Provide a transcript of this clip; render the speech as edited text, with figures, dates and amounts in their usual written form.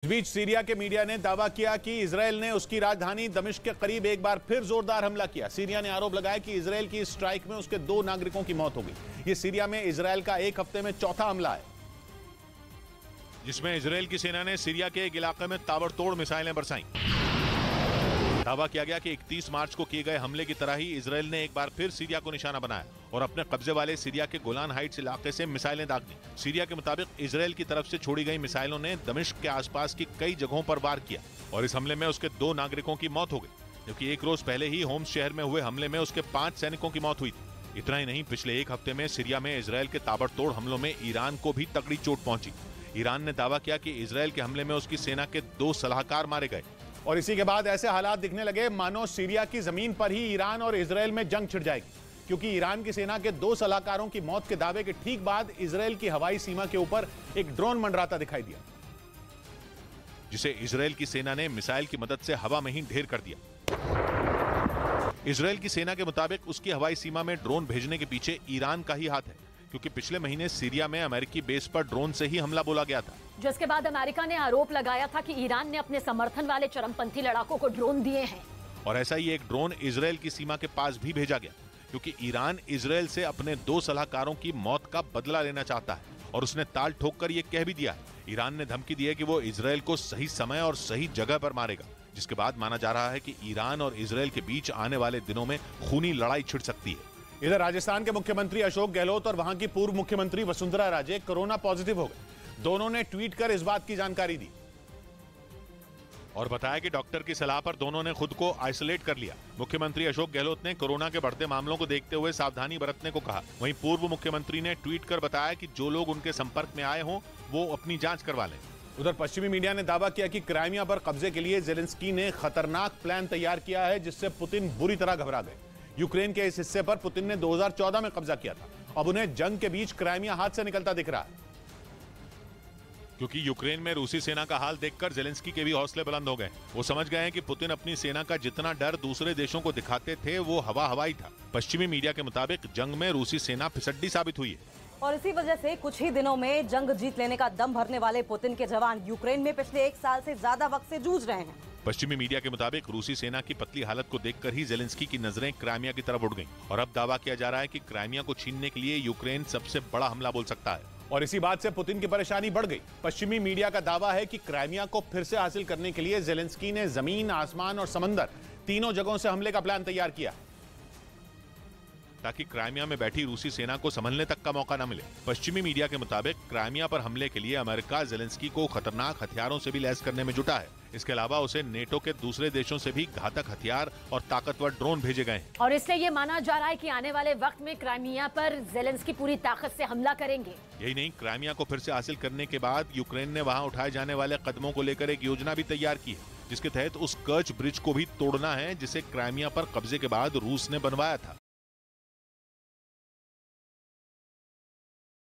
इस बीच सीरिया के मीडिया ने दावा किया कि इजरायल ने उसकी राजधानी दमिश्क के करीब एक बार फिर जोरदार हमला किया। सीरिया ने आरोप लगाया कि इजरायल की स्ट्राइक में उसके 2 नागरिकों की मौत हो गई। यह सीरिया में इजरायल का एक हफ्ते में चौथा हमला है, जिसमें इजरायल की सेना ने सीरिया के एक इलाके में ताबड़तोड़ मिसाइलें बरसाईं। दावा किया गया कि 31 मार्च को किए गए हमले की तरह ही इजरायल ने एक बार फिर सीरिया को निशाना बनाया और अपने कब्जे वाले सीरिया के गोलान हाइट्स इलाके से मिसाइलें दाग दी। सीरिया के मुताबिक इजरायल की तरफ से छोड़ी गई मिसाइलों ने दमिश्क के आसपास की कई जगहों पर वार किया और इस हमले में उसके 2 नागरिकों की मौत हो गई, जबकि एक रोज पहले ही होम्स शहर में हुए हमले में उसके 5 सैनिकों की मौत हुई थी। इतना ही नहीं, पिछले एक हफ्ते में सीरिया में इजरायल के ताबड़तोड़ हमलों में ईरान को भी तगड़ी चोट पहुंची। ईरान ने दावा किया कि इजरायल के हमले में उसकी सेना के 2 सलाहकार मारे गए और इसी के बाद ऐसे हालात दिखने लगे मानो सीरिया की जमीन पर ही ईरान और इजरायल में जंग छिड़ जाएगी, क्योंकि ईरान की सेना के 2 सलाहकारों की मौत के दावे के ठीक बाद इजरायल की हवाई सीमा के ऊपर एक ड्रोन मंडराता दिखाई दिया, जिसे इजरायल की सेना ने मिसाइल की मदद से हवा में ही ढेर कर दिया। इजरायल की सेना के मुताबिक उसकी हवाई सीमा में ड्रोन भेजने के पीछे ईरान का ही हाथ है, क्योंकि पिछले महीने सीरिया में अमेरिकी बेस पर ड्रोन से ही हमला बोला गया था, जिसके बाद अमेरिका ने आरोप लगाया था कि ईरान ने अपने समर्थन वाले चरमपंथी लड़ाकों को ड्रोन दिए हैं। और ऐसा ही एक ड्रोन इजरायल की सीमा के पास भी भेजा गया, क्योंकि ईरान इजरायल से अपने 2 सलाहकारों की मौत का बदला लेना चाहता है और उसने ताल ठोककर ये कह भी दिया है। ईरान ने धमकी दी है कि वो इजरायल को सही समय और सही जगह पर मारेगा, जिसके बाद माना जा रहा है कि ईरान और इजरायल के बीच आने वाले दिनों में खूनी लड़ाई छिड़ सकती है। इधर राजस्थान के मुख्यमंत्री अशोक गहलोत और वहां की पूर्व मुख्यमंत्री वसुंधरा राजे कोरोना पॉजिटिव हो गए। दोनों ने ट्वीट कर इस बात की जानकारी दी और बताया कि डॉक्टर की सलाह पर दोनों ने खुद को आइसोलेट कर लिया। मुख्यमंत्री अशोक गहलोत ने कोरोना के बढ़ते मामलों को देखते हुए सावधानी बरतने को कहा। वहीं पूर्व मुख्यमंत्री ने ट्वीट कर बताया कि जो लोग उनके संपर्क में आए हों वो अपनी जांच करवा लें। उधर पश्चिमी मीडिया ने दावा किया कि क्राइमिया पर कब्जे के लिए जेलेंस्की ने खतरनाक प्लान तैयार किया है, जिससे पुतिन बुरी तरह घबरा गए। यूक्रेन के इस हिस्से पर पुतिन ने 2014 में कब्जा किया था। अब उन्हें जंग के बीच क्राइमिया हाथ से निकलता दिख रहा है, क्योंकि यूक्रेन में रूसी सेना का हाल देखकर जेलेंस्की के भी हौसले बुलंद हो गए। वो समझ गए हैं कि पुतिन अपनी सेना का जितना डर दूसरे देशों को दिखाते थे वो हवाई था। पश्चिमी मीडिया के मुताबिक जंग में रूसी सेना फिसड्डी साबित हुई है और इसी वजह से कुछ ही दिनों में जंग जीत लेने का दम भरने वाले पुतिन के जवान यूक्रेन में पिछले 1 साल से ज्यादा वक्त से जूझ रहे हैं। पश्चिमी मीडिया के मुताबिक रूसी सेना की पतली हालत को देखकर ही जेलेंस्की की नजरें क्राइमिया की तरफ उड़ गईं और अब दावा किया जा रहा है कि क्राइमिया को छीनने के लिए यूक्रेन सबसे बड़ा हमला बोल सकता है। और इसी बात से पुतिन की परेशानी बढ़ गई। पश्चिमी मीडिया का दावा है कि क्राइमिया को फिर से हासिल करने के लिए जेलेंस्की ने जमीन, आसमान और समंदर तीनों जगहों से हमले का प्लान तैयार किया, ताकि क्राइमिया में बैठी रूसी सेना को संभलने तक का मौका न मिले। पश्चिमी मीडिया के मुताबिक क्राइमिया पर हमले के लिए अमेरिका जेलेंस्की को खतरनाक हथियारों से भी लैस करने में जुटा है। इसके अलावा उसे नेटो के दूसरे देशों से भी घातक हथियार और ताकतवर ड्रोन भेजे गए हैं। और इसलिए ये माना जा रहा है कि आने वाले वक्त में क्राइमिया पर जेलेंस्की पूरी ताकत से हमला करेंगे। यही नहीं, क्राइमिया को फिर से हासिल करने के बाद यूक्रेन ने वहां उठाए जाने वाले कदमों को लेकर एक योजना भी तैयार की है, जिसके तहत उस कर्च ब्रिज को भी तोड़ना है, जिसे क्राइमिया पर कब्जे के बाद रूस ने बनवाया था।